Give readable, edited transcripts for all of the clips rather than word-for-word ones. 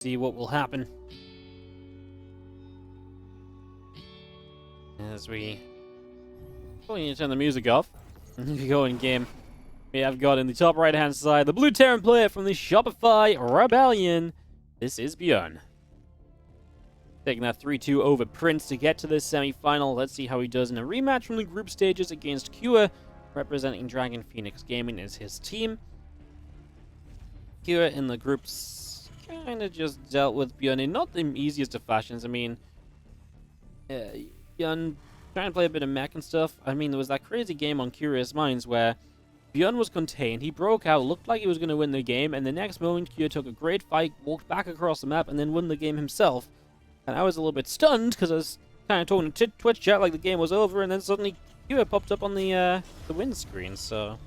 See what will happen as we probably need to turn the music off and go in game. We have got in the top right hand side the blue Terran player from the Shopify Rebellion. This is ByuN. Taking that 3-2 over Prince to get to this semi-final. Let's see how he does in a rematch from the group stages against Cure, representing Dragon Phoenix Gaming as his team. Cure in the groups kind of just dealt with ByuN in not the easiest of fashions. I mean, ByuN trying to play a bit of mech and stuff. I mean, there was that crazy game on Curious Minds where ByuN was contained, he broke out, looked like he was going to win the game, and the next moment Cure took a great fight, walked back across the map, and then won the game himself. And I was a little bit stunned, because I was kind of talking to Twitch chat like the game was over, and then suddenly Cure popped up on the win screen, so...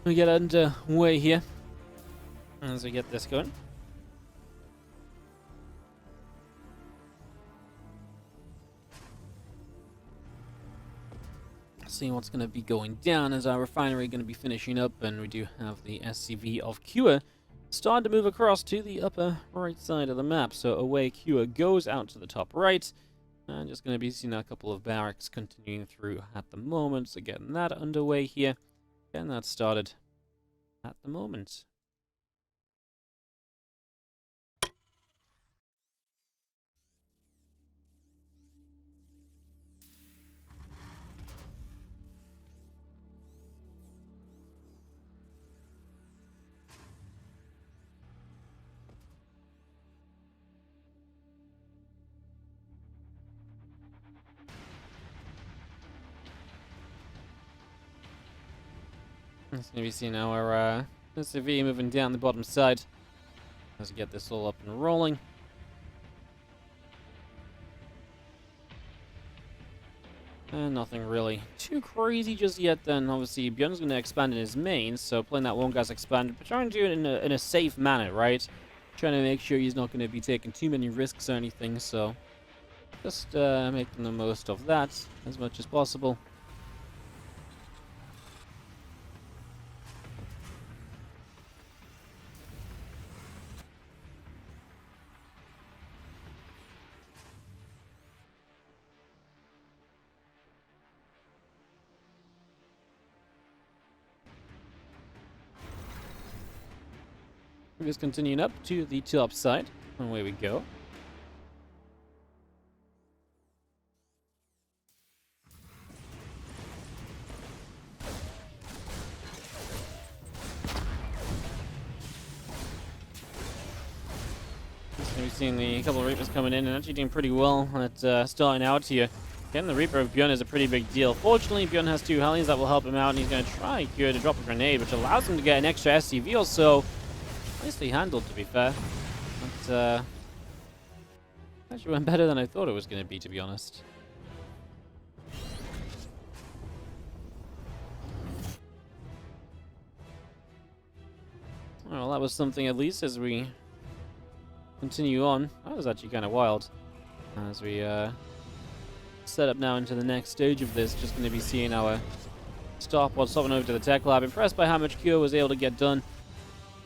we get underway here as we get this going. See what's going to be going down as our refinery going to be finishing up, and we do have the SCV of Cure starting to move across to the upper right side of the map. So away Cure goes out to the top right, and just going to be seeing a couple of barracks continuing through at the moment. So getting that underway here, getting that started at the moment. It's going to be seeing our SCV moving down the bottom side as we get this all up and rolling. And nothing really too crazy just yet then. Obviously, ByuN's going to expand in his main, so playing that one guy's expanded, but trying to do it in a safe manner, right? Trying to make sure he's not going to be taking too many risks or anything, so just making the most of that as much as possible. We're just continuing up to the top side, and away we go. So we've seen a couple of Reapers coming in and actually doing pretty well at starting out here. Getting the Reaper of ByuN is a pretty big deal. Fortunately, ByuN has two Hellions that will help him out, and he's going to try Cure to drop a grenade, which allows him to get an extra SCV or so. Nicely handled, to be fair. But, actually went better than I thought it was going to be, to be honest. Well, that was something at least as we continue on. That was actually kind of wild. As we set up now into the next stage of this, just going to be seeing our star pod stopping over to the tech lab. Impressed by how much Cure was able to get done.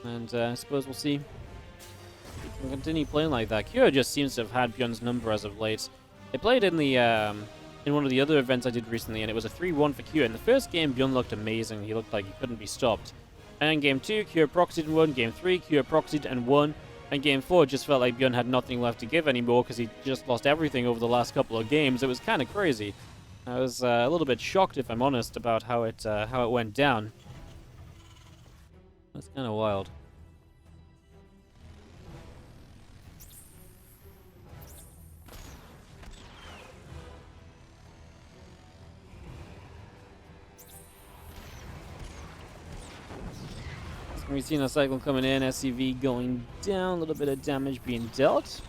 And I suppose we'll see if we can continue playing like that. Cure just seems to have had ByuN's number as of late. They played in the in one of the other events I did recently, and it was a 3-1 for Cure. In the first game, ByuN looked amazing. He looked like he couldn't be stopped. And in Game 2, Cure proxied and won. Game 3, Cure proxied and won. And Game 4 just felt like ByuN had nothing left to give anymore because he just lost everything over the last couple of games. It was kind of crazy. I was a little bit shocked, if I'm honest, about how it went down. That's kind of wild. We've seen a cycle coming in, SCV going down, a little bit of damage being dealt.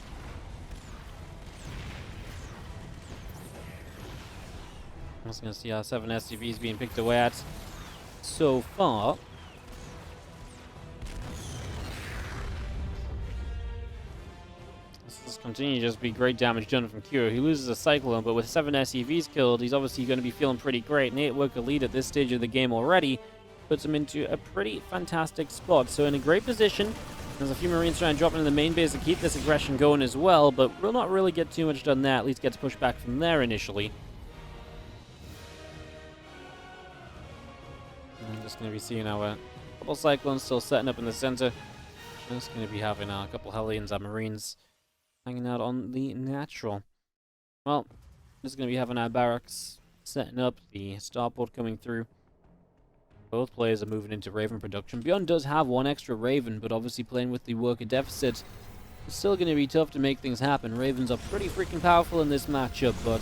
I'm just going to see how 7 SCVs being picked away at so far. This is continue to just be great damage done from Cure. He loses a Cyclone, but with 7 SCVs killed, he's obviously going to be feeling pretty great. An 8-worker lead at this stage of the game already puts him into a pretty fantastic spot. So in a great position. There's a few Marines trying to drop into the main base to keep this aggression going as well, but we'll not really get too much done there. At least gets pushed back from there initially. I'm just going to be seeing our couple Cyclones still setting up in the center. Just going to be having a couple Hellions and Marines hanging out on the natural. Well, just going to be having our barracks setting up, the starport coming through. Both players are moving into Raven production. ByuN does have one extra Raven, but obviously playing with the worker deficit, it's still going to be tough to make things happen. Ravens are pretty freaking powerful in this matchup, but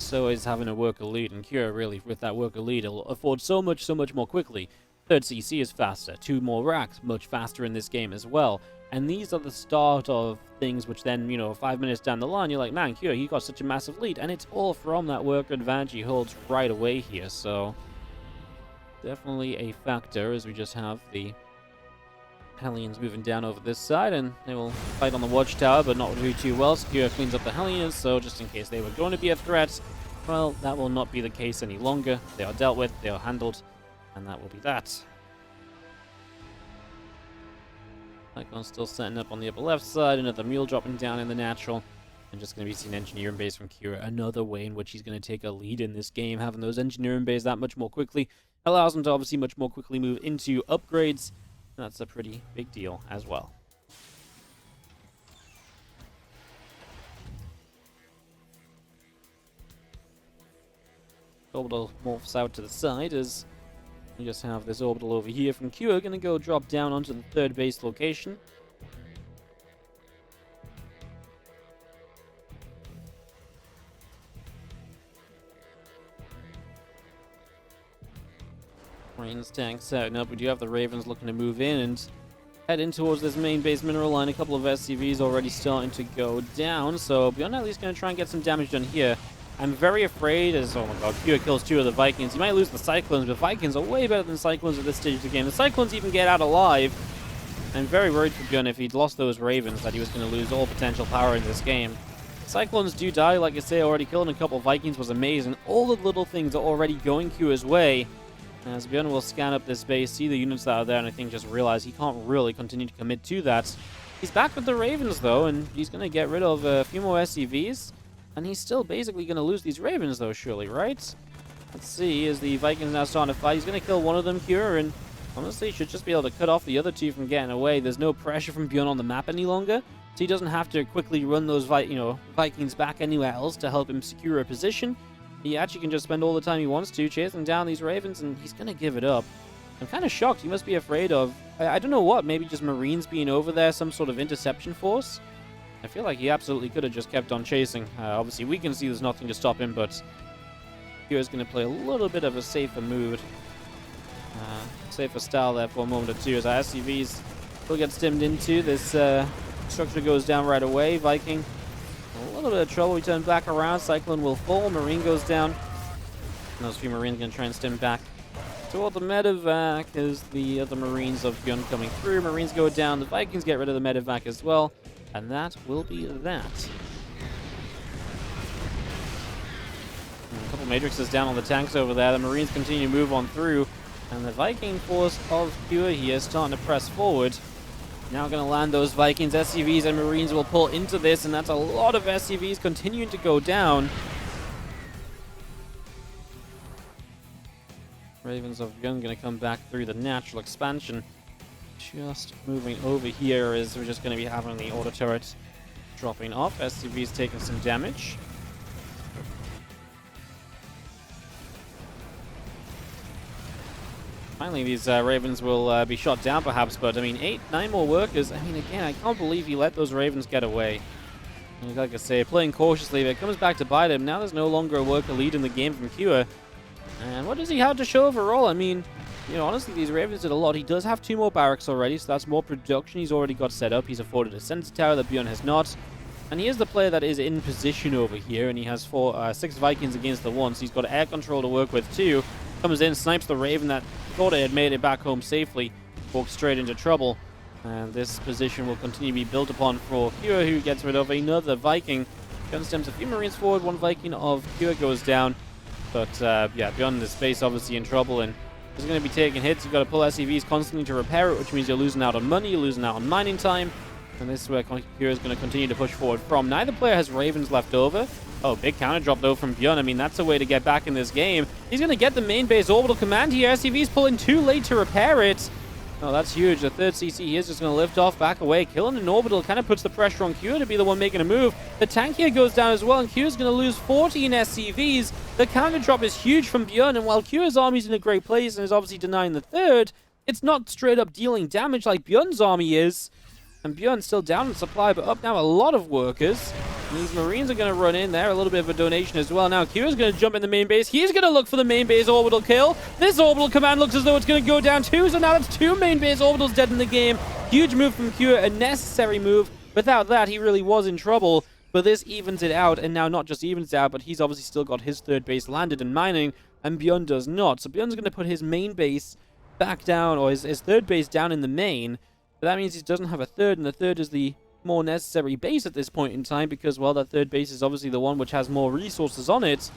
so is having a worker lead. And Cure, really, with that worker lead, will afford so much more quickly. Third CC is faster. 2 more racks, much faster in this game as well. And these are the start of things which then, 5 minutes down the line, you're like, man, Cure, he got such a massive lead. And it's all from that worker advantage he holds right away here, so definitely a factor as we just have the Hellions moving down over this side, and they will fight on the watchtower, but not do too well. Cure cleans up the Hellions, so just in case they were going to be a threat, well, that will not be the case any longer. They are dealt with, they are handled, and that will be that. Cyclone still setting up on the upper left side, another mule dropping down in the natural. And just going to be seeing engineering base from Cure. Another way in which he's going to take a lead in this game. Having those engineering bays that much more quickly allows him to obviously much more quickly move into upgrades. That's a pretty big deal as well. Orbital morphs out to the side as we just have this orbital over here from Cure. Going to go drop down onto the 3rd base location. Marines tanks setting up. We do have the Ravens looking to move in and head in towards this main base mineral line. A couple of SCVs already starting to go down, so ByuN at least going to try and get some damage done here. I'm very afraid as, oh my god, Cure kills 2 of the Vikings. He might lose the Cyclones, but Vikings are way better than Cyclones at this stage of the game. The Cyclones even get out alive. I'm very worried for ByuN if he'd lost those Ravens that he was going to lose all potential power in this game. Cyclones do die, like I say, already killing a couple of Vikings was amazing. All the little things are already going Cure's way. As ByuN will scan up this base, see the units that are there, and I think just realize he can't really continue to commit to that. He's back with the Ravens, though, and he's going to get rid of a few more SCVs. And he's still basically going to lose these Ravens, though, surely, right? Let's see, as the Vikings now starting to fight. He's going to kill one of them, Cure, and honestly, should just be able to cut off the other 2 from getting away. There's no pressure from ByuN on the map any longer, so he doesn't have to quickly run those Vikings back anywhere else to help him secure a position. He actually can just spend all the time he wants to chasing down these Ravens, and he's going to give it up. I'm kind of shocked. He must be afraid of, I don't know what, maybe just Marines being over there, some sort of interception force. I feel like he absolutely could have just kept on chasing. Obviously, we can see there's nothing to stop him, but Cure's going to play a little bit of a safer mood. Safer style there for a moment or two, as our SCVs will get stimmed into. This structure goes down right away. Viking, a little bit of trouble. We turn back around. Cyclone will fall. Marine goes down. And those few Marines going to try and stim back toward the medevac as the other Marines of ByuN coming through. Marines go down. The Vikings get rid of the medevac as well. And that will be that. A couple matrices down on the tanks over there. The Marines continue to move on through. And the Viking force of Cure here starting to press forward. Now going to land those Vikings. SCVs and Marines will pull into this. And that's a lot of SCVs continuing to go down. Ravens of ByuN going to come back through the natural expansion. Just moving over here as we're just going to be having the auto turret dropping off. SCV's taking some damage. Finally, these Ravens will be shot down perhaps, but I mean, 8-9 more workers. I mean, again, I can't believe he let those Ravens get away. And like I say, playing cautiously, but it comes back to bite him. Now there's no longer a worker lead in the game from Cure. And what does he have to show overall? I mean, honestly, these Ravens did a lot. He does have 2 more barracks already, so that's more production he's already got set up. He's afforded a sensor tower that ByuN has not. And he is the player that is in position over here, and he has 6 Vikings against the 1, so he's got air control to work with too. Comes in, snipes the Raven that thought it had made it back home safely, walked straight into trouble. And this position will continue to be built upon for Cure, who gets rid of another Viking. ByuN stems a few Marines forward, one Viking of Cure goes down. But yeah, ByuN this space obviously in trouble and is going to be taking hits. You've got to pull SCVs constantly to repair it, which means you're losing out on money, you're losing out on mining time. And this is where Cure is going to continue to push forward from. Neither player has Ravens left over. Oh, big counter drop though from ByuN. I mean, that's a way to get back in this game. He's going to get the main base orbital command here. SCV's pulling too late to repair it. Oh, that's huge. The third CC here is just going to lift off, back away. Killing an orbital kind of puts the pressure on Cure to be the one making a move. The tank here goes down as well, and Cure's going to lose 14 SCVs. The counter drop is huge from ByuN, and while Cure's army's in a great place and is obviously denying the third, it's not straight up dealing damage like ByuN's army is. And ByuN's still down in supply, but up now a lot of workers. And these Marines are going to run in there. A little bit of a donation as well. Now, Cure's going to jump in the main base. He's going to look for the main base orbital kill. This orbital command looks as though it's going to go down too. So now it's 2 main base orbitals dead in the game. Huge move from Cure. A necessary move. Without that, he really was in trouble. But this evens it out. And now not just evens it out, but he's obviously still got his third base landed and mining. And ByuN does not. So ByuN's going to put his main base back down, or his third base down in the main. But that means he doesn't have a third, and the third is the more necessary base at this point in time because, well, that third base is obviously the one which has more resources on it.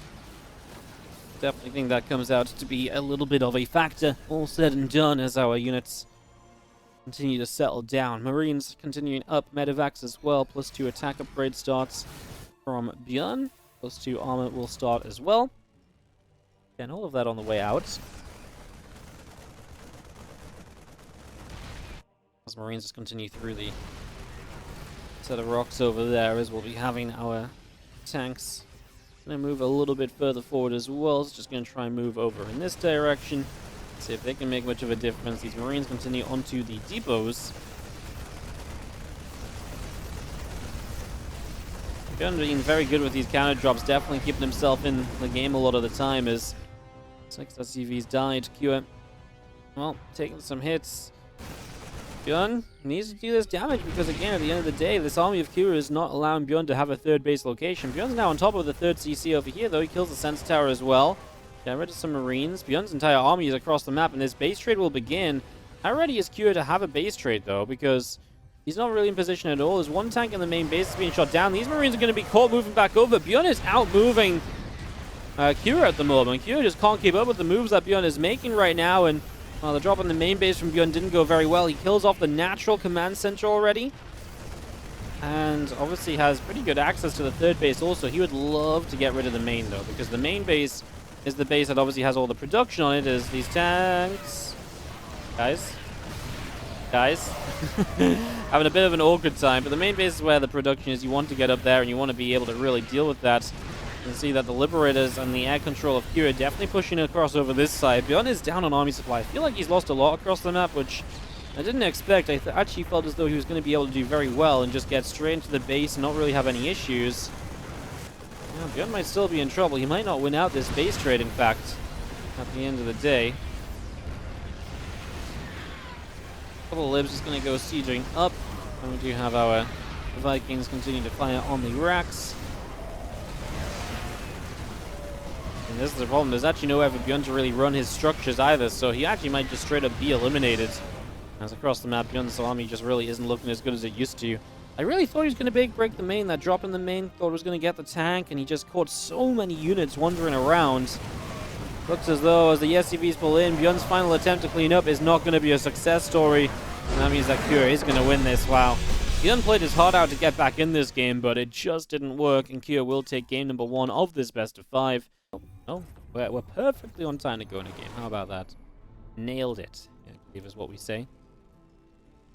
Definitely think that comes out to be a little bit of a factor. All said and done as our units continue to settle down. Marines continuing up, medevacs as well, +2 attack upgrade starts from ByuN. +2 armor will start as well. And all of that on the way out. As Marines just continue through the set of rocks over there, as we'll be having our tanks going to move a little bit further forward as well. So just going to try and move over in this direction, see if they can make much of a difference. These Marines continue onto the depots. ByuN being very good with these counter drops, definitely keeping himself in the game a lot of the time as 6 SCVs died. Cure, well, taking some hits. ByuN needs to do this damage because, again, at the end of the day, this army of Cure is not allowing ByuN to have a third base location. ByuN's now on top of the third CC over here, though. He kills the Sense Tower as well. Get rid of some Marines. ByuN's entire army is across the map, and this base trade will begin. How ready is Cure to have a base trade, though? Because he's not really in position at all. There's one tank in the main base that's being shot down. These Marines are going to be caught moving back over. ByuN is out-moving Cure at the moment. Cure just can't keep up with the moves that ByuN is making right now, and well, the drop on the main base from ByuN didn't go very well. He kills off the natural command center already. And obviously has pretty good access to the third base also. He would love to get rid of the main, though, because the main base is the base that obviously has all the production on it, as these tanks. Guys. Having a bit of an awkward time, but the main base is where the production is. You want to get up there, and you want to be able to really deal with that. You can see that the Liberators and the air control of Cure are definitely pushing across over this side. ByuN is down on army supply. I feel like he's lost a lot across the map, which I didn't expect. I actually felt as though he was going to be able to do very well and just get straight into the base and not really have any issues. Yeah, ByuN might still be in trouble. He might not win out this base trade, in fact, at the end of the day. A couple of libs is going to go sieging up. And we do have our Vikings continuing to fire on the racks. And this is the problem. There's actually nowhere for ByuN to really run his structures either, so he actually might just straight up be eliminated. As across the map, ByuN's army just really isn't looking as good as it used to. I really thought he was going to break the main. That drop in the main, thought he was going to get the tank, and he just caught so many units wandering around. Looks as though as the SCVs pull in, ByuN's final attempt to clean up is not going to be a success story. And that means that Cure is going to win this. Wow. ByuN played his heart out to get back in this game, but it just didn't work, and Cure will take game number 1 of this best of 5. Oh, we're perfectly on time to go in a game. How about that? Nailed it, I believe is what we say.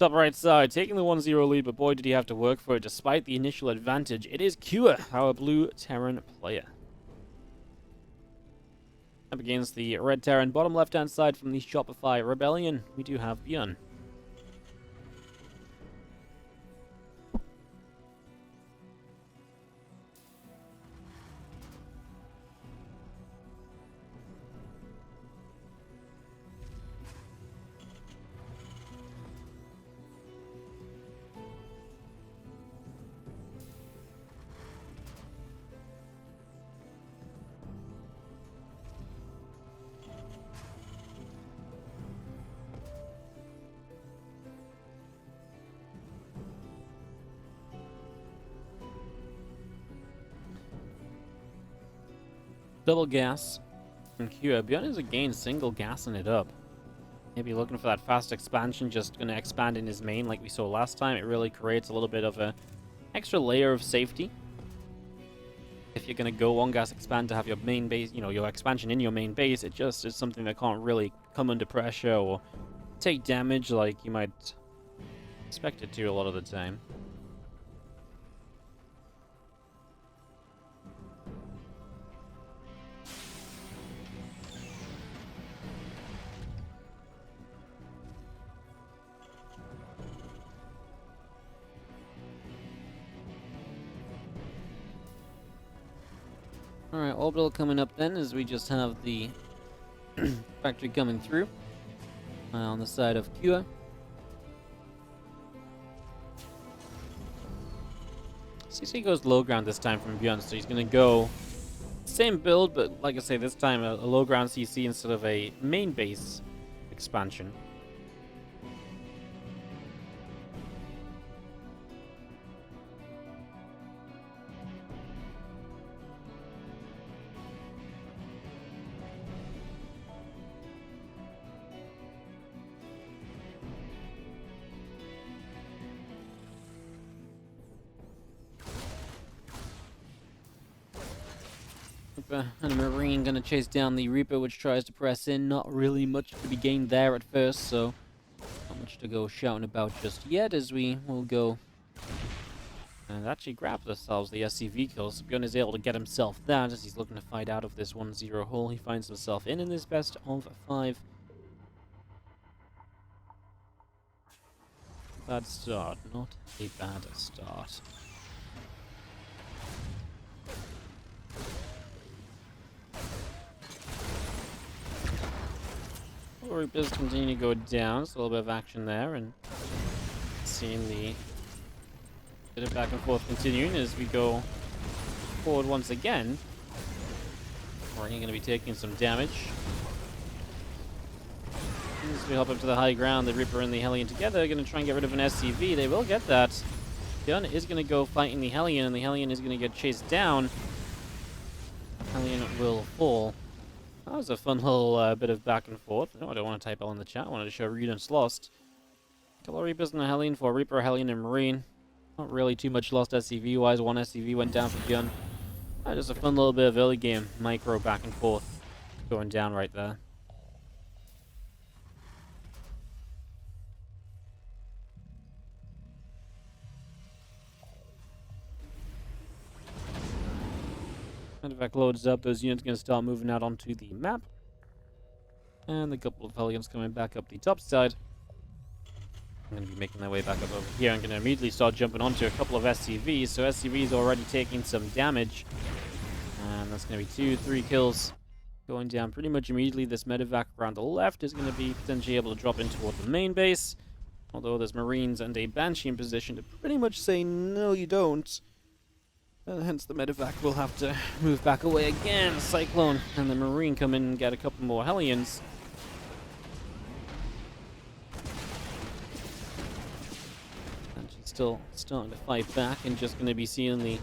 Top right side, taking the 1-0 lead, but boy did he have to work for it despite the initial advantage. It is Cure, our blue Terran player. Up against the red Terran, bottom left-hand side from the Shopify Rebellion, we do have ByuN. Double gas and Cure. ByuN is again single gassing it up. Maybe looking for that fast expansion, just going to expand in his main like we saw last time. It really creates a little bit of a extra layer of safety. If you're going to go one gas expand to have your main base, you know, your expansion in your main base, it just is something that can't really come under pressure or take damage like you might expect it to a lot of the time. Alright, orbital coming up then, as we just have the factory coming through on the side of Cure. CC goes low ground this time from ByuN, so he's going to go same build, but like I say, this time a low ground CC instead of a main base expansion. And a Marine gonna chase down the Reaper, which tries to press in. Not really much to be gained there at first, so not much to go shouting about just yet, as we will go and actually grab ourselves the SCV kill. So ByuN is able to get himself that as he's looking to fight out of this 1-0 hole. He finds himself in this best of 5. Bad start, not a bad start. Reapers continue to go down, so a little bit of action there, and seeing the bit of back and forth continuing as we go forward once again. We're going to be taking some damage. As we hop up to the high ground, the Reaper and the Hellion together are going to try and get rid of an SCV. They will get that. ByuN is going to go fighting the Hellion, and the Hellion is going to get chased down. Hellion will fall. That was a fun little bit of back and forth. No, I don't want to type all in the chat. I wanted to show Redun's lost. Couple of Reapers and a Hellion for Reaper, Hellion, and Marine. Not really too much lost SCV-wise. One SCV went down for ByuN. Just a fun little bit of early game micro back and forth going down right there. Medevac loads up, those units are going to start moving out onto the map. And a couple of Hellions coming back up the top side. I'm going to be making their way back up over here. I'm going to immediately start jumping onto a couple of SCVs. So SCVs already taking some damage. And that's going to be 2-3 kills going down pretty much immediately. This Medevac around the left is going to be potentially able to drop in toward the main base. Although there's Marines and a Banshee in position to pretty much say, no you don't. Hence the Medevac will have to move back away again. Cyclone and the Marine come in and get a couple more Hellions. And she's still starting to fight back and just going to be seeing the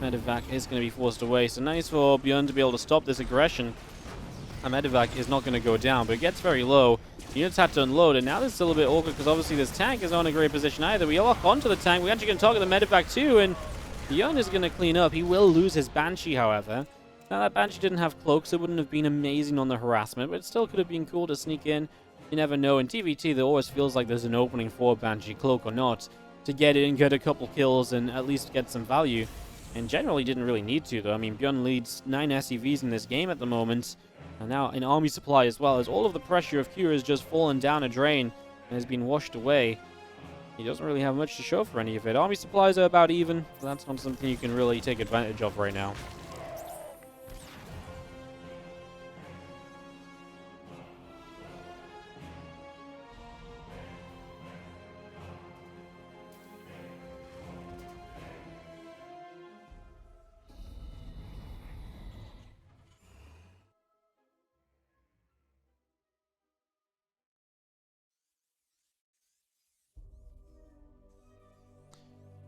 Medevac is going to be forced away. So nice for ByuN to be able to stop this aggression. A Medevac is not going to go down, but it gets very low. The units have to unload, and now this is still a bit awkward because obviously this tank is not in a great position either. We lock onto the tank. We're actually going to target the Medevac too, and ByuN is going to clean up. He will lose his Banshee, however. Now, that Banshee didn't have cloaks. It wouldn't have been amazing on the harassment, but it still could have been cool to sneak in. You never know. In TvT, there always feels like there's an opening for Banshee, cloak or not, to get in, get a couple kills, and at least get some value. And generally didn't really need to, though. I mean, ByuN leads 9 SCVs in this game at the moment. And now in army supply as well, as all of the pressure of Cure has just fallen down a drain and has been washed away. He doesn't really have much to show for any of it. Army supplies are about even, so that's not something you can really take advantage of right now.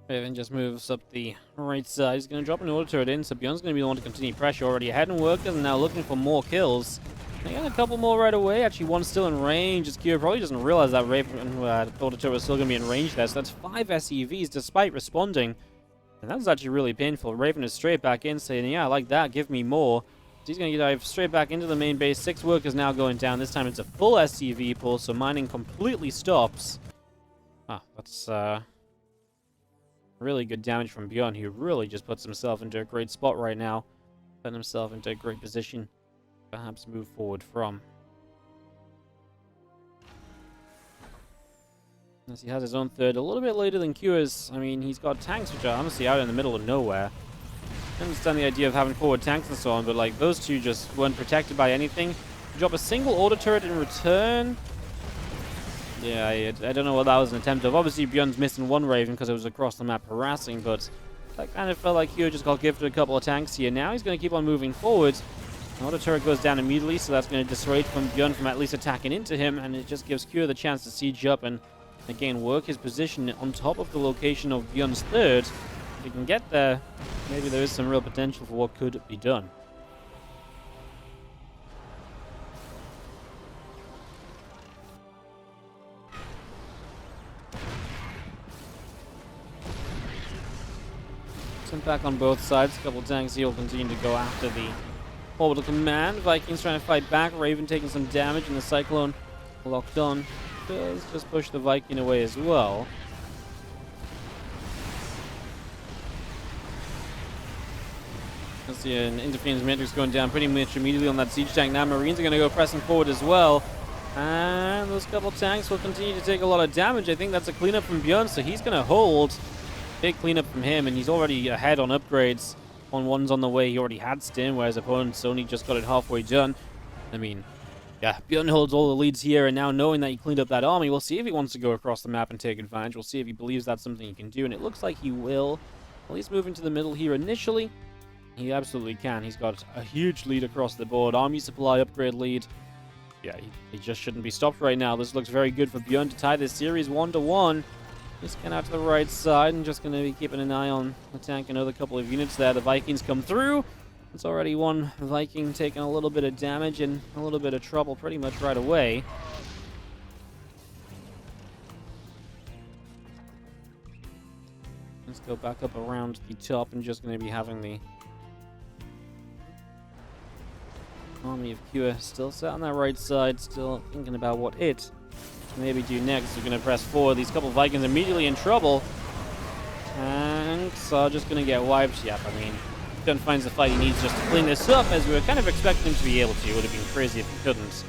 Raven just moves up the right side. He's going to drop an auto turret in, so ByuN's going to be the one to continue pressure. Already ahead in workers and now looking for more kills. They got a couple more right away. Actually, one still in range. As Cure probably doesn't realize that Raven auto turret is still going to be in range there. So that's 5 SEVs despite responding. And that's actually really painful. Raven is straight back in saying, yeah, I like that. Give me more. So he's going to dive straight back into the main base. 6 workers now going down. This time it's a full SCV pull, so mining completely stops. Ah, that's really good damage from ByuN. He really just puts himself into a great spot right now. Putting himself into a great position. Perhaps move forward from. As he has his own third, a little bit later than Cure's. I mean, he's got tanks which are honestly out in the middle of nowhere. I understand the idea of having forward tanks and so on, but like those two just weren't protected by anything. Drop a single auto turret in return. Yeah, I don't know what that was an attempt of. Obviously, ByuN's missing one Raven because it was across the map harassing, but that kind of felt like Cure just got gifted a couple of tanks here. Now he's going to keep on moving forward. Auto turret goes down immediately, so that's going to dissuade from ByuN from at least attacking into him, and it just gives Cure the chance to siege up and again work his position on top of the location of ByuN's third. If he can get there, maybe there is some real potential for what could be done. Sent back on both sides. A couple of tanks here will continue to go after the orbital command. Vikings trying to fight back. Raven taking some damage, and the Cyclone locked on does just push the Viking away as well. Let's see an interference matrix going down pretty much immediately on that siege tank. Now Marines are going to go pressing forward as well. And those couple tanks will continue to take a lot of damage. I think that's a cleanup from ByuN, so he's going to hold. Big cleanup from him, and he's already ahead on upgrades. On one's on the way. He already had Stim, whereas opponents only just got it halfway done. I mean, yeah, ByuN holds all the leads here, and now knowing that he cleaned up that army, we'll see if he wants to go across the map and take advantage. We'll see if he believes that's something he can do, and it looks like he will. At least moving to the middle here initially. He absolutely can. He's got a huge lead across the board. Army supply upgrade lead. Yeah, he just shouldn't be stopped right now. This looks very good for ByuN to tie this series 1-1. Just get out to the right side and just going to be keeping an eye on the tank. Another couple of units there. The Vikings come through. It's already one Viking taking a little bit of damage and a little bit of trouble pretty much right away. Let's go back up around the top and just going to be having the army of Cure still sat on that right side, still thinking about what it maybe do next. We're going to press forward. These couple Vikings immediately in trouble. Tanks are just going to get wiped. Yep, I mean, ByuN finds the fight he needs just to clean this up, as we were kind of expecting him to be able to. It would have been crazy if he couldn't,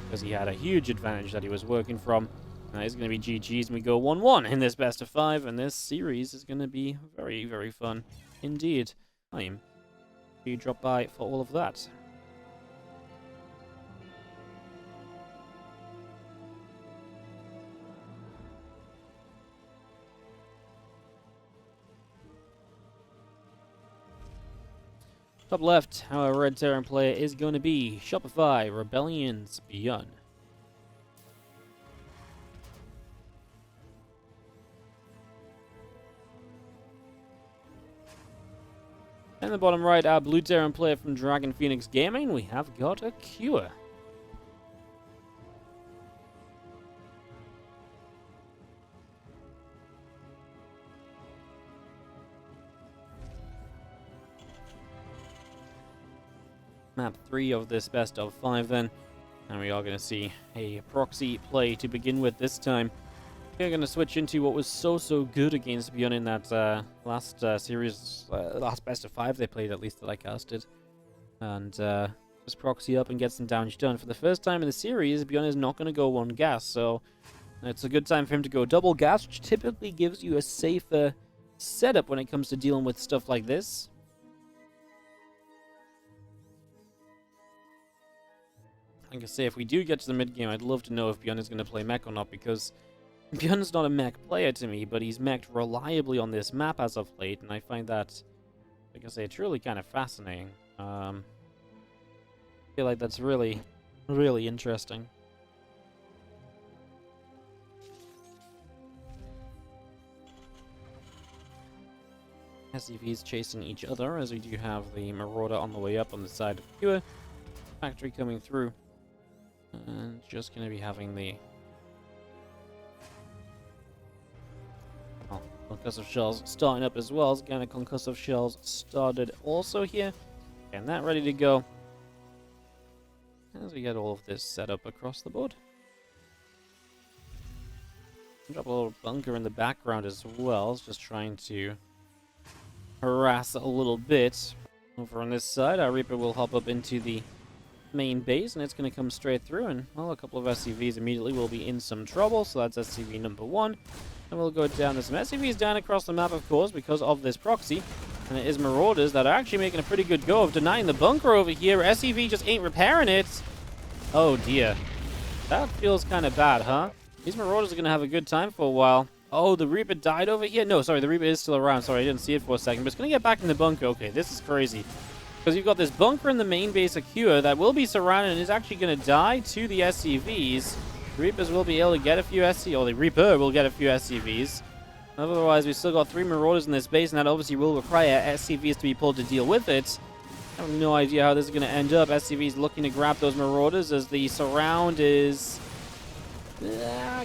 because he had a huge advantage that he was working from. It's going to be GG's, and we go 1-1 in this best of 5, and this series is going to be very, very fun indeed. You drop by for all of that. Top left, our Red Terran player is going to be Shopify Rebellion's ByuN. And the bottom right, our Blue Terran player from Dragon Phoenix Gaming, we have got a Cure. Map 3 of this best of 5 then, and we are going to see a proxy play to begin with this time. We're going to switch into what was so good against ByuN in that last series, last best of 5 they played, at least that I casted, and just proxy up and get some damage done. For the first time in the series, ByuN is not going to go one gas, so it's a good time for him to go double gas, which typically gives you a safer setup when it comes to dealing with stuff like this. Like I say, if we do get to the mid game, I'd love to know if ByuN is going to play mech or not, because ByuN's not a mech player to me, but he's meched reliably on this map as of late, and I find that, like I say, truly kind of fascinating. I feel like that's really, really interesting. SCVs chasing each other, as we do have the Marauder on the way up on the side of Cure. Factory coming through. And just going to be having the... oh, concussive shells starting up as well. Again, concussive shells started also here. And that ready to go. As we get all of this set up across the board. Drop a little bunker in the background as well. Just trying to harass a little bit. Over on this side, our Reaper will hop up into the main base, and it's going to come straight through, and well, a couple of SCVs immediately will be in some trouble. So that's SCV number 1, and we'll go down. There's some SCVs down across the map, of course, because of this proxy, and it is Marauders that are actually making a pretty good go of denying the bunker over here. SCV just ain't repairing it. Oh dear, that feels kind of bad, huh? These Marauders are going to have a good time for a while. Oh, the Reaper died over here? No, sorry, the Reaper is still around. Sorry, I didn't see it for a second, but it's going to get back in the bunker. Okay, this is crazy. Because you've got this bunker in the main base of Cure that will be surrounded and is actually going to die to the SCVs. The Reapers will be able to get a few SCVs, or the Reaper will get a few SCVs. Otherwise, we've still got 3 Marauders in this base, and that obviously will require SCVs to be pulled to deal with it. I have no idea how this is going to end up. SCVs looking to grab those Marauders as the surround is...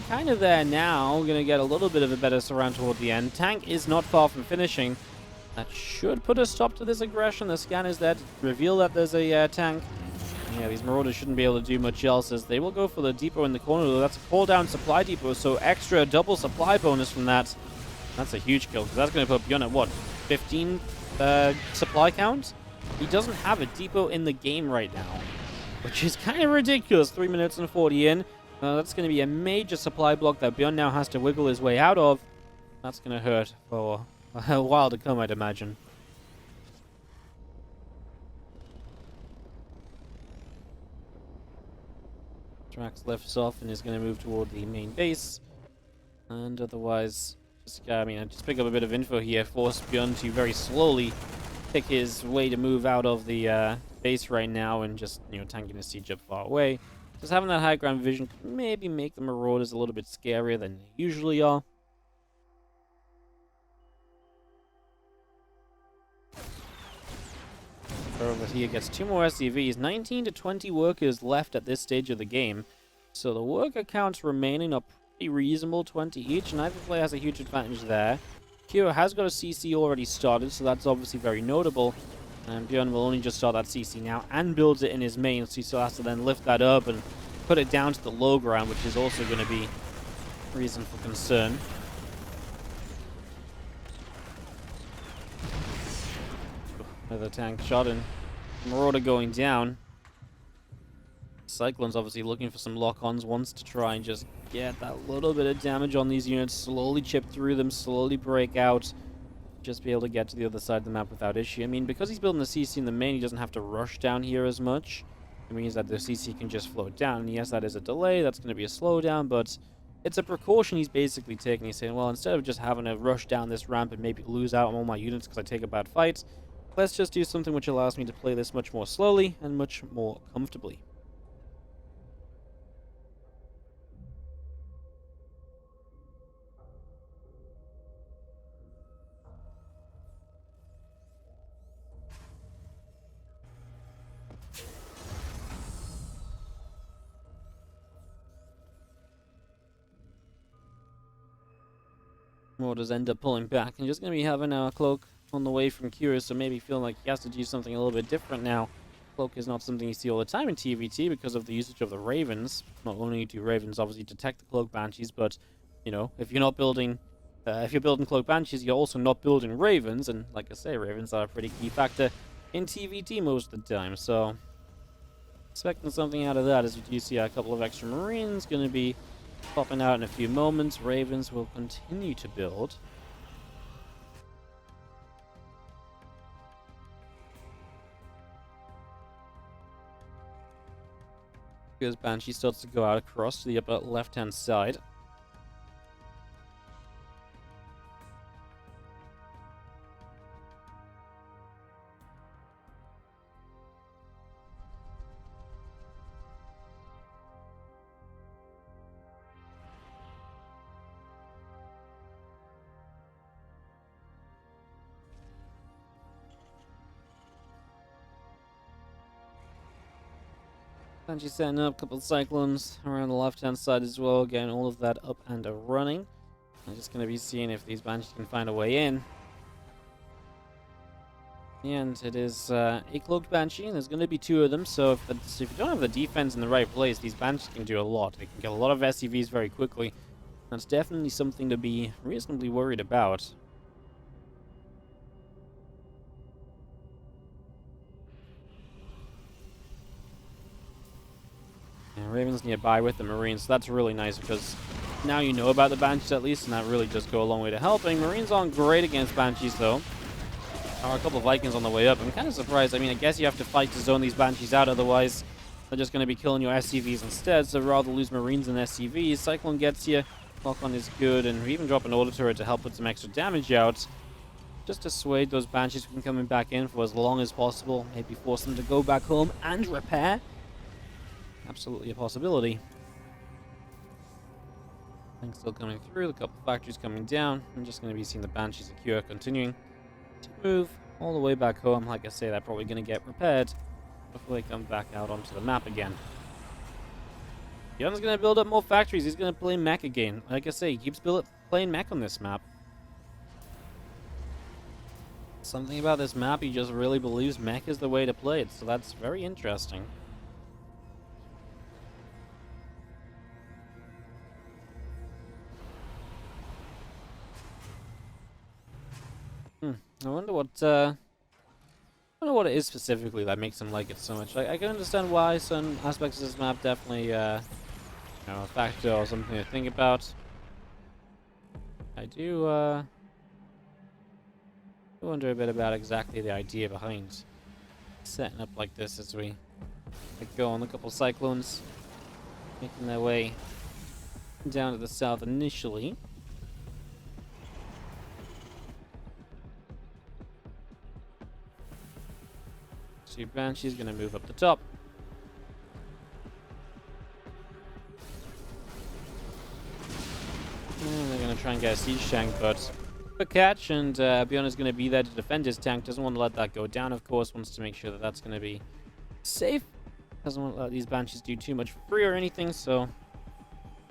kind of there now. We're going to get a little bit of a better surround toward the end. Tank is not far from finishing. That should put a stop to this aggression. The scan is there to reveal that there's a tank. Yeah, these Marauders shouldn't be able to do much else, as they will go for the depot in the corner, though. That's a pull-down supply depot, so extra double supply bonus from that. That's a huge kill, because that's going to put ByuN at, what, 15 supply count? He doesn't have a depot in the game right now, which is kind of ridiculous. 3 minutes and 40 in. That's going to be a major supply block that ByuN now has to wiggle his way out of. That's going to hurt for a while to come, I'd imagine. Trax lifts off and is going to move toward the main base. And otherwise, just pick up a bit of info here. Force ByuN to very slowly pick his way to move out of the base right now, and just, tanking his siege up far away. Just having that high ground vision could maybe make the Marauders a little bit scarier than they usually are. Over here gets 2 more SCVs, 19 to 20 workers left at this stage of the game. So the worker counts remaining are pretty reasonable, 20 each, and either player has a huge advantage there. Cure has got a CC already started, so that's obviously very notable. And ByuN will only just start that CC now and builds it in his main, so he still has to then lift that up and put it down to the low ground, which is also going to be a reason for concern. Another tank shot, and Marauder going down. Cyclone's obviously looking for some lock-ons, wants to try and just get that little bit of damage on these units, slowly chip through them, slowly break out, just be able to get to the other side of the map without issue. I mean, because he's building the CC in the main, he doesn't have to rush down here as much. It means that the CC can just float down. And yes, that is a delay, that's going to be a slowdown, but it's a precaution he's basically taking. He's saying, well, instead of just having to rush down this ramp and maybe lose out on all my units because I take a bad fight, let's just do something which allows me to play this much more slowly and much more comfortably. Marauders end up pulling back and just going to be having our Cloak on the way from Cure, so maybe feeling like he has to do something a little bit different now. Cloak is not something you see all the time in TvT because of the usage of the Ravens. Not only do Ravens obviously detect the Cloak Banshees, but, if you're not building... if you're building Cloak Banshees, you're also not building Ravens, and like I say, Ravens are a pretty key factor in TvT most of the time, so... expecting something out of that, as you do see a couple of extra Marines going to be popping out in a few moments. Ravens will continue to build. Because Banshee starts to go out across to the upper left-hand side. Banshee setting up a couple of cyclones around the left-hand side as well, getting all of that up and running. I'm just going to be seeing if these Banshees can find a way in. And it is a cloaked Banshee, and there's going to be two of them, so if you don't have the defense in the right place, these Banshees can do a lot. They can get a lot of SCVs very quickly. That's definitely something to be reasonably worried about. And Raven's nearby with the Marines, so that's really nice because now you know about the Banshees at least, and that really does go a long way to helping. Marines aren't great against Banshees though. There are a couple of Vikings on the way up. I'm kind of surprised. I mean, I guess you have to fight to zone these Banshees out, otherwise they're just going to be killing your SCVs instead, so rather lose Marines than SCVs. Cyclone gets you. Lock-on is good, and we even drop an Order Turret to help put some extra damage out. Just dissuade those Banshees from coming back in for as long as possible. Maybe force them to go back home and repair. Absolutely a possibility. Things still coming through, a couple factories coming down. I'm just going to be seeing the Banshees and Cure continuing to move all the way back home. Like I say, they're probably going to get repaired before they come back out onto the map again. ByuN's going to build up more factories. He's going to play mech again. Like I say, he keeps playing mech on this map. Something about this map, he just really believes mech is the way to play it, so that's very interesting. I wonder what it is specifically that makes him like it so much. I can understand why some aspects of this map definitely, a factor or something to think about. I do wonder a bit about exactly the idea behind setting up like this as we go on a couple cyclones, making their way down to the south initially. Banshee's going to move up the top. And they're going to try and get a siege tank, but a catch, and ByuN is going to be there to defend his tank. Doesn't want to let that go down, of course. Wants to make sure that that's going to be safe. Doesn't want to let these Banshees do too much for free or anything, so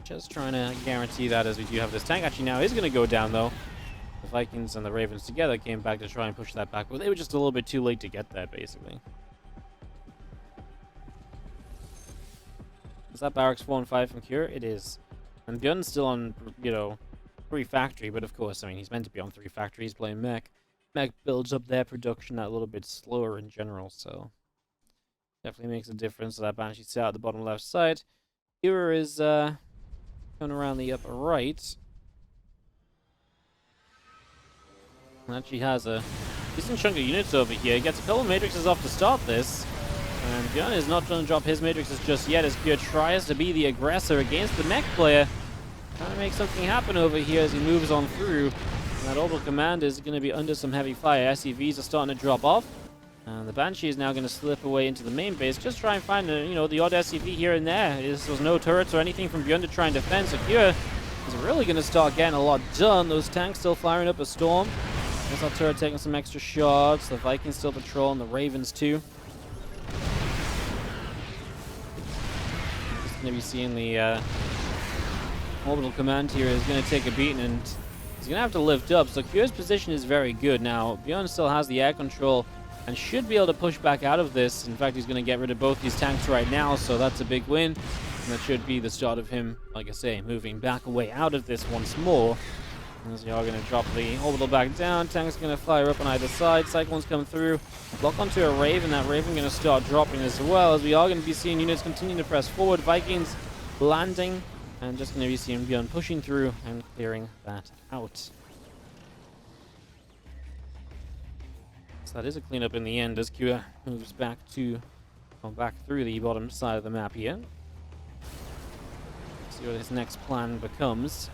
just trying to guarantee that as we do have this tank. Actually, now is going to go down, though. The Vikings and the Ravens together came back to try and push that back, but they were just a little bit too late to get there, basically. Is that Barracks 4 and 5 from Cure? It is. And ByuN's still on, 3 factory, but of course, I mean, he's meant to be on 3 factories playing mech. Mech builds up their production a little bit slower in general, so definitely makes a difference. So that Banshee set out the bottom left side. Cure is going around the upper right. And actually has a decent chunk of units over here. Gets a couple of matrices off to start this. And ByuN is not trying to drop his matrices just yet as Cure tries to be the aggressor against the mech player. Trying to make something happen over here as he moves on through. And that orbital command is going to be under some heavy fire. SCVs are starting to drop off. And the Banshee is now going to slip away into the main base. Just try and find, the odd SCV here and there. There's no turrets or anything from ByuN to try and defend. So Cure is really going to start getting a lot done. Those tanks still firing up a storm. There's that turret taking some extra shots. The Vikings still patrolling, the Ravens too. Just going to be seeing the orbital command here is going to take a beating, and he's going to have to lift up. So Cure's position is very good. Now, ByuN still has the air control and should be able to push back out of this. In fact, he's going to get rid of both these tanks right now, so that's a big win. And that should be the start of him, like I say, moving back away out of this once more. As we are going to drop the orbital back down. Tank's going to fire up on either side. Cyclones come through. Lock onto a Raven. That Raven going to start dropping as well, as we are going to be seeing units continue to press forward. Vikings landing. And just going to be seeing ByuN pushing through and clearing that out. So that is a cleanup in the end as Cure moves back through the bottom side of the map here. See what his next plan becomes.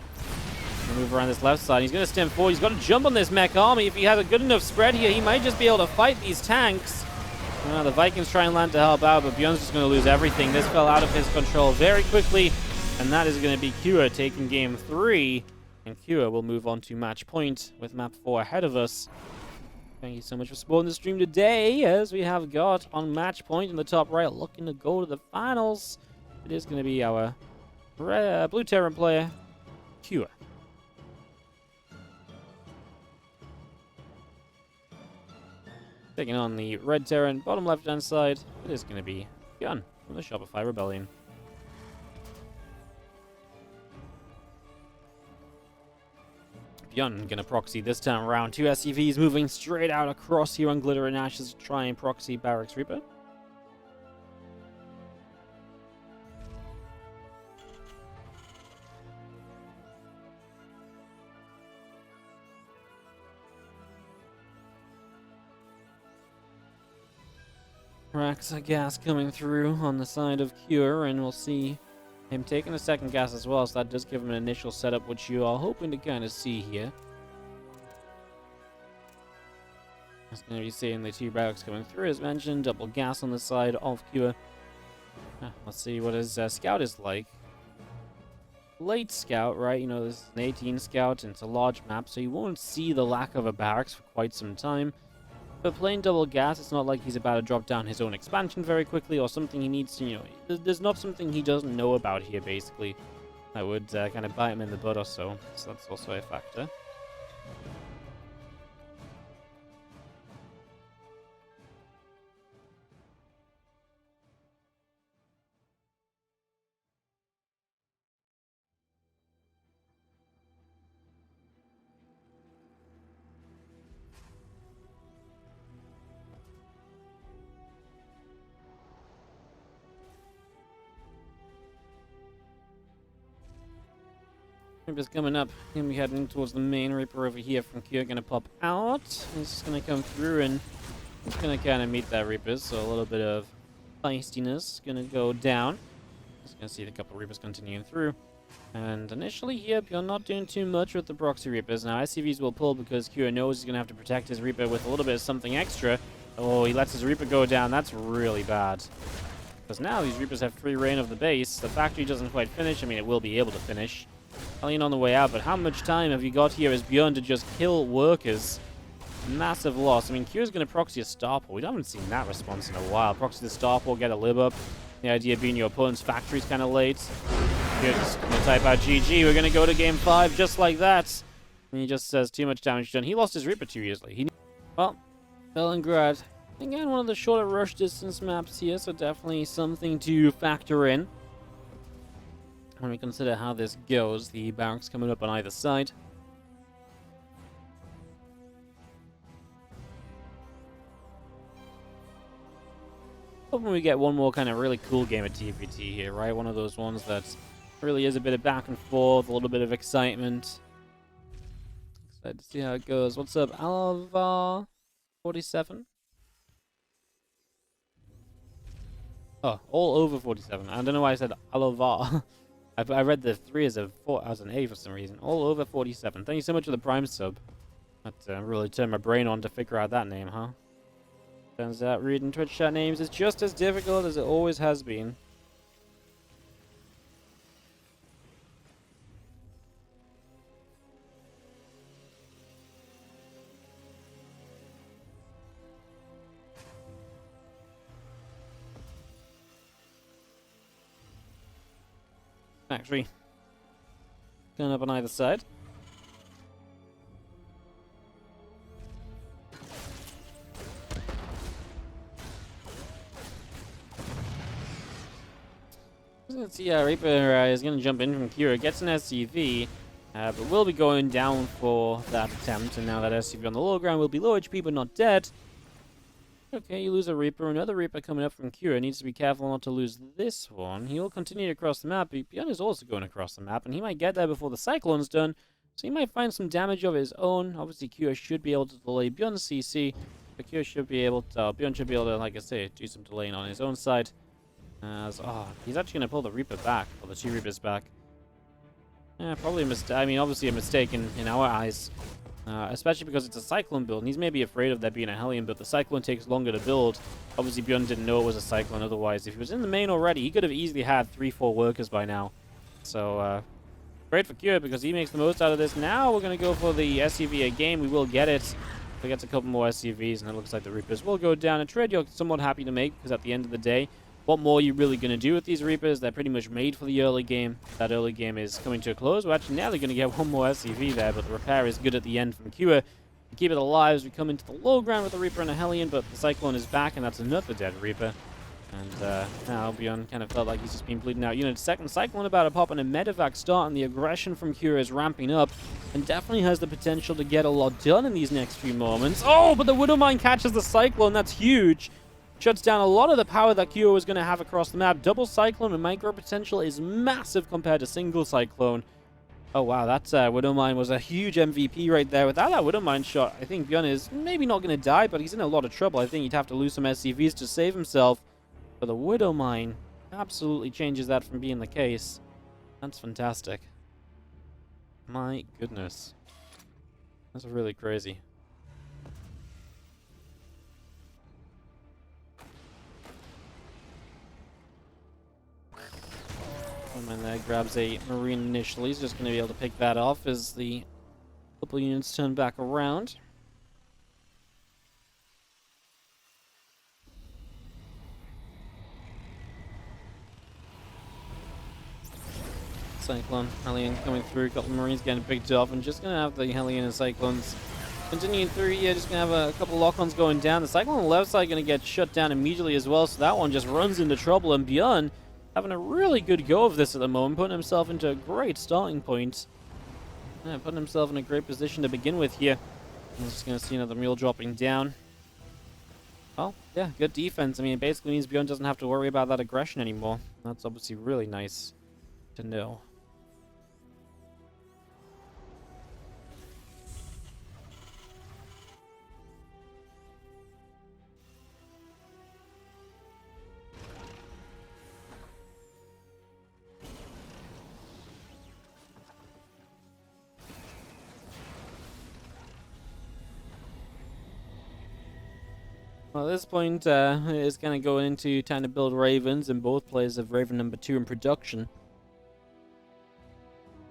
Move around this left side. He's going to stem forward. He's got to jump on this mech army. If he has a good enough spread here, he might just be able to fight these tanks. The Vikings try and land to help out, but ByuN's just going to lose everything. This fell out of his control very quickly, and that is going to be Cure taking game 3. And Cure will move on to match point with map 4 ahead of us. Thank you so much for supporting the stream today, as we have got on match point in the top right, looking to go to the finals. It is going to be our blue Terran player, Cure. Taking on the red Terran, bottom left-hand side, it is going to be ByuN from the Shopify Rebellion. ByuN gonna proxy this time around. Two SCVs moving straight out across here on Glitter and Ashes to try and proxy Barracks Reaper. Racks of gas coming through on the side of Cure, and we'll see him taking a second gas as well, so that does give him an initial setup, which you are hoping to kind of see here. It's going to be seeing the two barracks coming through, as mentioned. Double gas on the side of Cure. Let's see what his scout is like. Late scout, right? You know, this is an 18 scout, and it's a large map, so you won't see the lack of a barracks for quite some time. But playing double gas, it's not like he's about to drop down his own expansion very quickly, or something he needs to, you know, there's not something he doesn't know about here, basically, that would kind of bite him in the butt or so. So that's also a factor. Reaper's coming up. Gonna be heading towards the main Reaper over here from Cure. Gonna pop out. He's just gonna come through and he's gonna kind of meet that Reaper. So a little bit of feistiness gonna go down. Just gonna see the couple Reapers continuing through. And initially here, you're not doing too much with the proxy Reapers. Now SCVs will pull because Cure knows he's gonna have to protect his Reaper with a little bit of something extra. Oh, he lets his Reaper go down. That's really bad. Because now these Reapers have free reign of the base. The factory doesn't quite finish. I mean, it will be able to finish. Only on the way out, but how much time have you got here as ByuN to just kill workers? Massive loss. I mean, Cure's going to proxy a Starport. We haven't seen that response in a while. Proxy the Starport, get a lib up. The idea being your opponent's factory's kind of late. Cure's just going to type out GG. We're going to go to game 5 just like that. And he just says too much damage done. He lost his Reaper too easily. Well, Stalingrad. Again, one of the shorter rush distance maps here, so definitely something to factor in when we consider how this goes. The barracks coming up on either side. Hoping we get one more kind of really cool game of TvT here, right? One of those ones that really is a bit of back and forth, a little bit of excitement. Excited to see how it goes. What's up, Alavar 47? Oh, all over 47. I don't know why I said Alavar. I read the 3 as an A for some reason. All over 47. Thank you so much for the Prime sub. That really turned my brain on to figure out that name, huh? Turns out reading Twitch chat names is just as difficult as it always has been. Factory. Going up on either side. Let's see, Reaper is going to jump in from Cure, gets an SCV, but will be going down for that attempt, and now that SCV on the low ground will be low HP but not dead. Okay, you lose a Reaper. Another Reaper coming up from Cure. Needs to be careful not to lose this one. He will continue to cross the map. ByuN is also going across the map, and he might get there before the Cyclone's done, so he might find some damage of his own. Obviously, Cure should be able to delay ByuN's CC, but Cure should be able to, ByuN should be able to, like I say, do some delaying on his own side. He's actually going to pull the Reaper back, or the 2 Reapers back. Yeah, probably a mistake. I mean, obviously a mistake in our eyes. Especially because it's a Cyclone build, and he's maybe afraid of there being a Hellion, but the Cyclone takes longer to build. Obviously, ByuN didn't know it was a Cyclone otherwise. If he was in the main already, he could have easily had 3-4 workers by now. So, great for Cure, because he makes the most out of this. Now we're going to go for the SCV again. We will get it. He gets a couple more SCVs, and it looks like the Reapers will go down. A trade you're somewhat happy to make, because at the end of the day, what more are you really going to do with these Reapers? They're pretty much made for the early game. That early game is coming to a close. Well, actually, now they're going to get one more SCV there, but the repair is good at the end from Cure. To keep it alive as we come into the low ground with the Reaper and a Hellion, but the Cyclone is back, and that's another dead Reaper. And now ByuN kind of felt like he's just been bleeding out units. Second Cyclone about to pop and a medevac start, and the aggression from Cure is ramping up and definitely has the potential to get a lot done in these next few moments. Oh, but the Widowmine catches the Cyclone. That's huge. Shuts down a lot of the power that Cure was going to have across the map. Double Cyclone and micro potential is massive compared to single Cyclone. Oh, wow, that Widowmine was a huge MVP right there. Without that Widowmine shot, I think ByuN is maybe not going to die, but he's in a lot of trouble. I think he'd have to lose some SCVs to save himself. But the Widowmine absolutely changes that from being the case. That's fantastic. My goodness. That's really crazy. And there grabs a Marine initially. He's just going to be able to pick that off as the couple units turn back around. Cyclone, Hellion coming through, a couple Marines getting picked off, and just going to have the Hellion and Cyclones continuing through here. Just going to have a couple lock-ons going down. The Cyclone on the left side going to get shut down immediately as well, so that one just runs into trouble, and ByuN having a really good go of this at the moment, putting himself into a great starting point. Yeah, putting himself in a great position to begin with here. I'm just going to see another mule dropping down. Well, yeah, good defense. I mean, it basically means ByuN doesn't have to worry about that aggression anymore. That's obviously really nice to know. Well, at this point, it's going to go into time to build Ravens, and both players have Raven number 2 in production.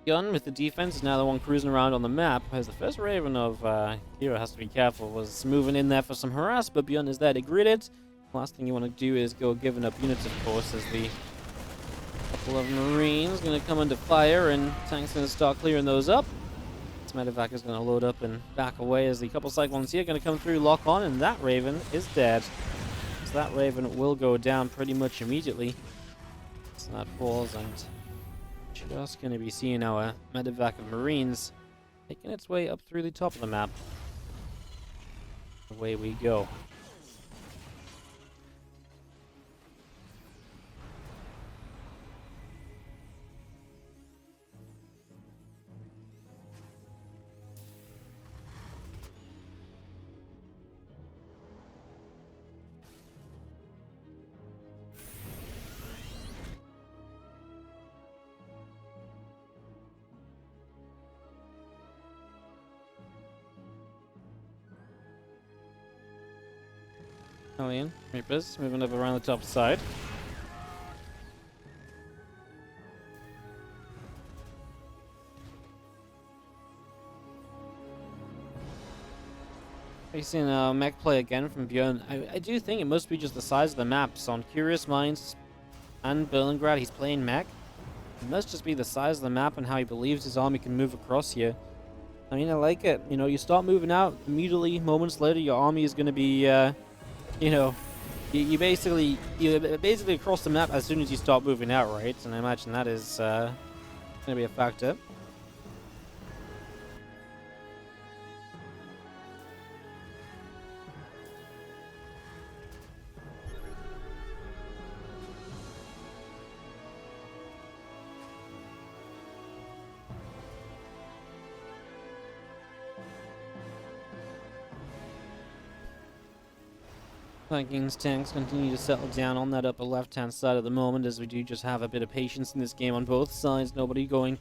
ByuN with the defense is now the one cruising around on the map, as the first Raven of Hero has to be careful, was moving in there for some harass, but ByuN is there to grid it. Last thing you want to do is go giving up units, of course, as the couple of Marines going to come under fire, and Tank's going to start clearing those up. Medevac is going to load up and back away as the couple Cyclones here going to come through, lock on, and that Raven is dead. So that Raven will go down pretty much immediately. So that falls, and just going to be seeing our Medevac of Marines making its way up through the top of the map. Away we go. Hellion, Reapers, moving up around the top side. Facing mech play again from ByuN. I do think it must be just the size of the maps. On Curious Minds and Berlingrad, he's playing mech. It must just be the size of the map and how he believes his army can move across here. I mean, I like it. You know, you start moving out, immediately, moments later, your army is going to be... you know, you basically across the map as soon as you start moving out, right? And I imagine that is going to be a factor. Vikings tanks continue to settle down on that upper left-hand side at the moment, as we do just have a bit of patience in this game on both sides. Nobody going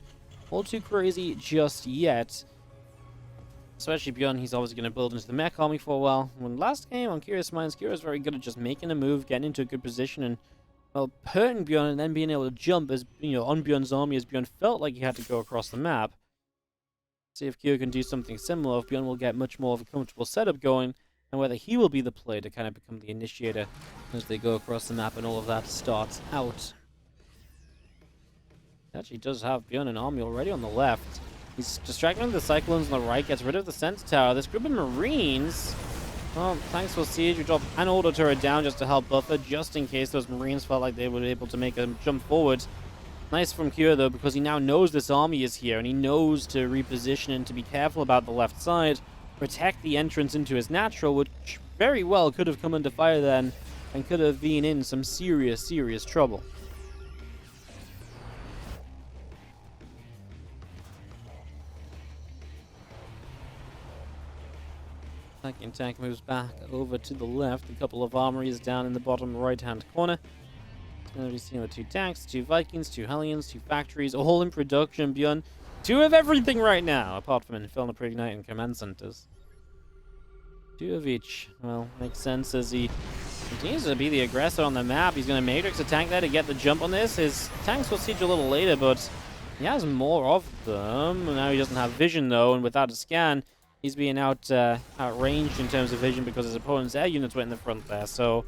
all too crazy just yet. Especially ByuN, he's always going to build into the mech army for a while. When last game on Curious Minds, Cure was very good at just making a move, getting into a good position, and, well, hurting ByuN and then being able to jump as, you know, on ByuN's army as ByuN felt like he had to go across the map. See if Kyo can do something similar, if ByuN will get much more of a comfortable setup going, and whether he will be the player to kind of become the initiator as they go across the map and all of that starts out. He actually does have ByuN and Army already on the left. He's distracting the Cyclones on the right, gets rid of the Center Tower. This group of Marines, well, thanks for Siege, we dropped an auto turret down just to help buffer, just in case those Marines felt like they were able to make a jump forward. Nice from Cure, though, because he now knows this army is here, and he knows to reposition and to be careful about the left side, protect the entrance into his natural, which very well could have come under fire then, and could have been in some serious, serious trouble. Second tank moves back over to the left, a couple of armories down in the bottom right-hand corner. Going to be seeing the 2 tanks, 2 Vikings, 2 Hellions, 2 factories, all in production. ByuN, 2 of everything right now, apart from Infernal Preignite and Command Centers. 2 of each. Well, makes sense as he continues to be the aggressor on the map. He's going to Matrix a tank there to get the jump on this. His tanks will siege a little later, but he has more of them. Now he doesn't have vision, though, and without a scan, he's being outranged in terms of vision because his opponent's air units went in the front there. So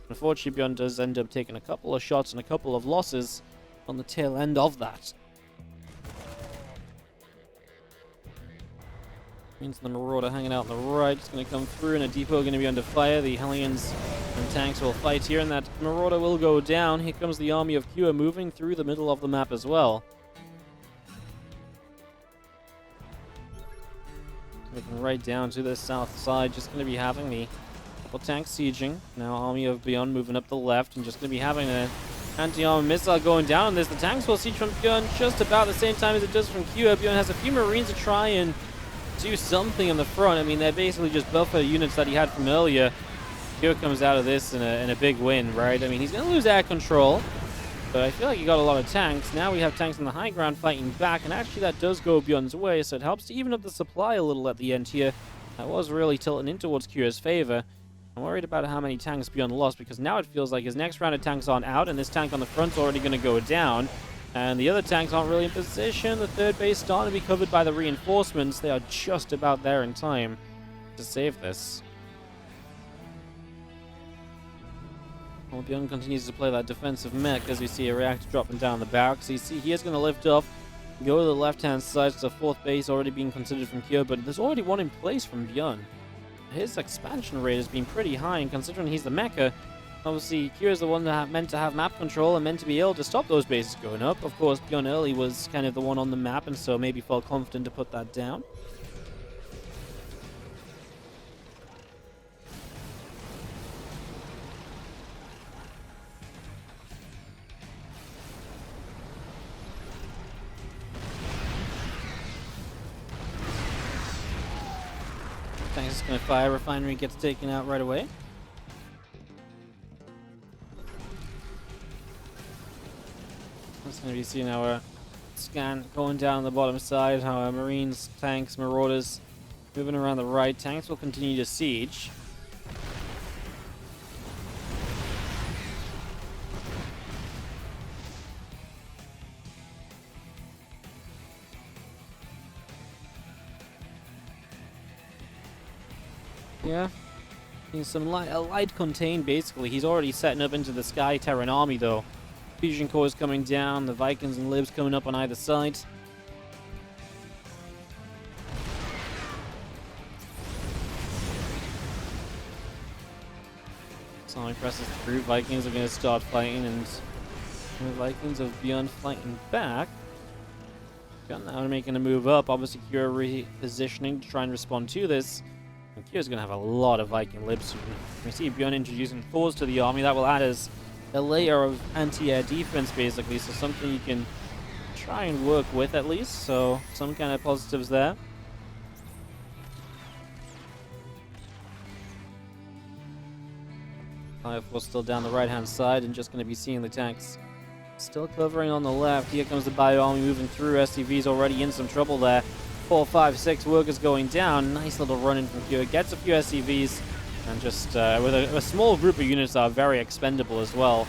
unfortunately, ByuN does end up taking a couple of shots and a couple of losses on the tail end of that. Means the Marauder hanging out on the right. It's going to come through, and a depot going to be under fire. The Hellions and tanks will fight here, and that Marauder will go down. Here comes the army of Cure moving through the middle of the map as well. Moving right down to the south side, just going to be having the couple tanks sieging. Now army of ByuN moving up the left, and just going to be having an anti-armor missile going down on this. The tanks will siege from ByuN just about the same time as it does from Cure. ByuN has a few Marines to try and do something in the front. I mean, they're basically just buffer units that he had from earlier. Cure comes out of this in a big win, right? I mean, he's going to lose air control, but I feel like he got a lot of tanks. Now we have tanks on the high ground fighting back, and actually that does go ByuN's way, so it helps to even up the supply a little at the end here. That was really tilting in towards Cure's favor. I'm worried about how many tanks ByuN lost, because now it feels like his next round of tanks aren't out, and this tank on the front's already going to go down. And the other tanks aren't really in position. The third base starting to be covered by the reinforcements. They are just about there in time to save this. Well, ByuN continues to play that defensive mech as we see a reactor dropping down the barracks. You see he is going to lift off, go to the left-hand side. So the 4th base already being considered from Cure, but there's already one in place from ByuN. His expansion rate has been pretty high, and considering he's the mecha, obviously, Cure is the one that meant to have map control and meant to be able to stop those bases going up. Of course, ByuN early was kind of the one on the map, and so maybe felt confident to put that down. Thanks, it's going to fire. Refinery gets taken out right away. That's going to be seeing our scan going down the bottom side, how our Marines, tanks, Marauders moving around the right. Tanks will continue to siege. Yeah, he's some a light contained basically. He's already setting up into the Sky Terran army though. Fusion core is coming down, the Vikings and Libs coming up on either side. Sonic presses through, Vikings are going to start fighting, and the Vikings of ByuN fighting back. ByuN now making a move up, obviously Cure repositioning to try and respond to this. And Cure's going to have a lot of Viking Libs soon. We see ByuN introducing Thors to the army, that will add as a layer of anti-air defense basically, so something you can try and work with at least, so some kind of positives there. Fire Force still down the right hand side, and just going to be seeing the tanks still covering on the left. Here comes the ByuN army moving through. SCV's already in some trouble there. 4, 5, 6 workers going down. Nice little run in from Cure, gets a few SCVs. And just with a small group of units that are very expendable as well.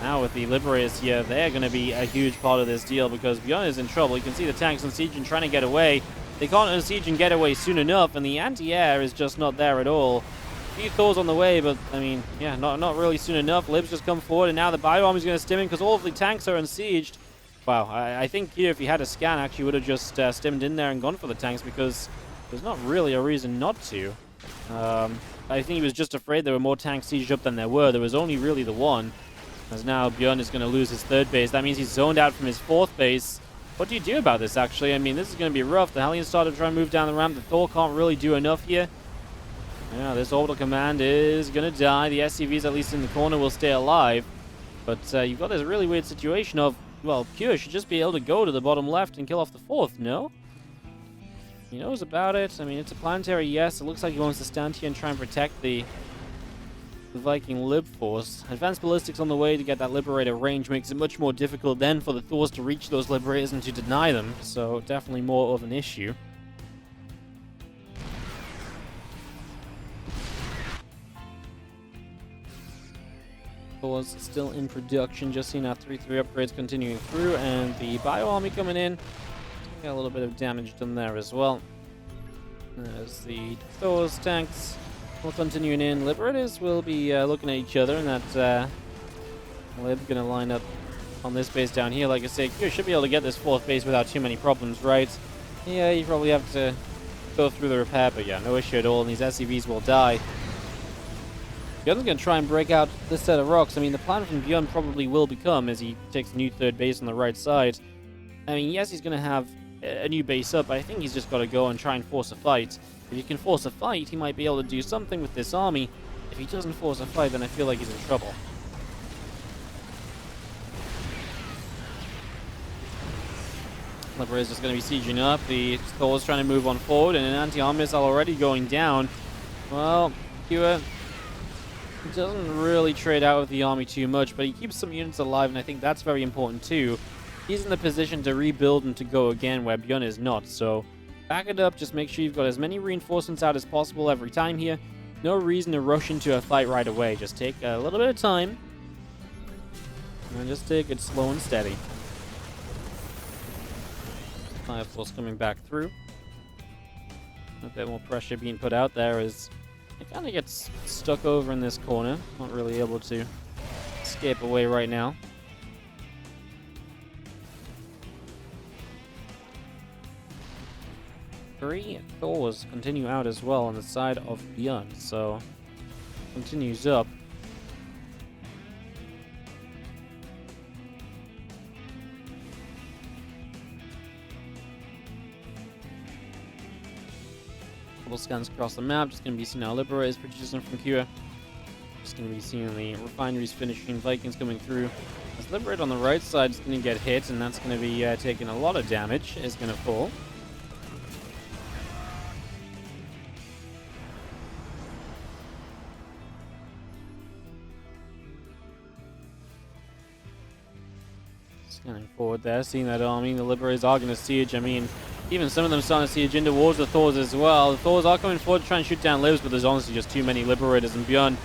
Now with the Liberators here, they're going to be a huge part of this deal because ByuN is in trouble. You can see the tanks on siege and trying to get away. They can't unsiege and get away soon enough, and the anti-air is just not there at all. A few Thors on the way, but, I mean, yeah, not really soon enough. Libs just come forward, and now the ByuN Army is going to stim in because all of the tanks are unsieged. Wow, I think here, if he had a scan, actually would have just stimmed in there and gone for the tanks, because there's not really a reason not to. I think he was just afraid there were more tanks sieged up than there were. There was only really the one. As now ByuN is going to lose his third base. That means he's zoned out from his fourth base. What do you do about this, actually? I mean, this is going to be rough. The Hellions started to try and move down the ramp. The Thor can't really do enough here. Yeah, this orbital command is going to die. The SCVs, at least in the corner, will stay alive. But you've got this really weird situation of, well, Cure should just be able to go to the bottom left and kill off the fourth, no? He knows about it. I mean, it's a planetary, yes. It looks like he wants to stand here and try and protect the Viking Lib force. Advanced ballistics on the way to get that Liberator range makes it much more difficult then for the Thors to reach those Liberators and to deny them. So definitely more of an issue. Thors still in production. Just seen our 3-3 upgrades continuing through, and the ByuN Army coming in. Got a little bit of damage done there as well. There's the Thors tanks. We'll continuing in. Liberators will be looking at each other, and that Lib gonna line up on this base down here. Like I say, you should be able to get this fourth base without too many problems, right? Yeah, you probably have to go through the repair, but yeah, no issue at all, and these SCVs will die. ByuN's gonna try and break out this set of rocks. I mean, the plan from ByuN probably will become, as he takes a new third base on the right side, I mean, yes, he's gonna have a new base up, but I think he's just got to go and try and force a fight. If he can force a fight, he might be able to do something with this army. If he doesn't force a fight, then I feel like he's in trouble. Liberator is just going to be sieging up. The Thor's trying to move on forward, and an anti-arm missile already going down. Well, Cure doesn't really trade out with the army too much, but he keeps some units alive, and I think that's very important too. He's in the position to rebuild and to go again, where ByuN is not, so back it up. Just make sure you've got as many reinforcements out as possible every time here. No reason to rush into a fight right away. Just take a little bit of time, and just take it slow and steady. Fire Force coming back through. A bit more pressure being put out there as it kind of gets stuck over in this corner. Not really able to escape away right now. 3 Thors continue out as well on the side of ByuN, so continues up. Couple scans across the map, just going to be seeing our Liberators producing from Cure. Just going to be seeing the refineries finishing, Vikings coming through. As Liberator on the right side is going to get hit, and that's going to be taking a lot of damage. Is going to fall. Scanning forward there, seeing that army. The Liberators are going to siege. I mean, even some of them starting to siege in towards the Thors as well. The Thors are coming forward to try and shoot down Libs, but there's honestly just too many Liberators, and ByuN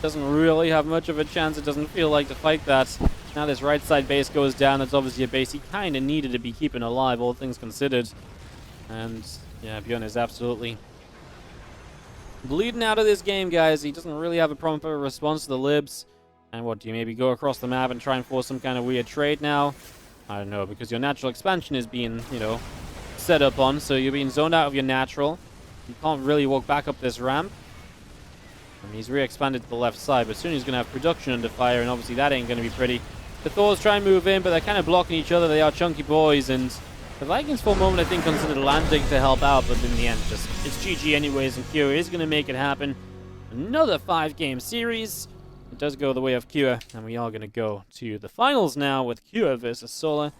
doesn't really have much of a chance. It doesn't feel like to fight that. Now this right side base goes down. That's obviously a base he kind of needed to be keeping alive, all things considered. And yeah, ByuN is absolutely bleeding out of this game, guys. He doesn't really have a proper response to the Libs. And what, do you maybe go across the map and try and force some kind of weird trade now? I don't know, because your natural expansion is being, you know, set up on, so you're being zoned out of your natural. You can't really walk back up this ramp. And he's re-expanded to the left side, but soon he's going to have production under fire, and obviously that ain't going to be pretty. The Thors try and move in, but they're kind of blocking each other. They are chunky boys, and the Vikings for a moment, I think, considered landing to help out, but in the end, just it's GG anyways, and Cure is going to make it happen. Another 5-game series. It does go the way of Cure, and we are going to go to the finals now with Cure versus Solar.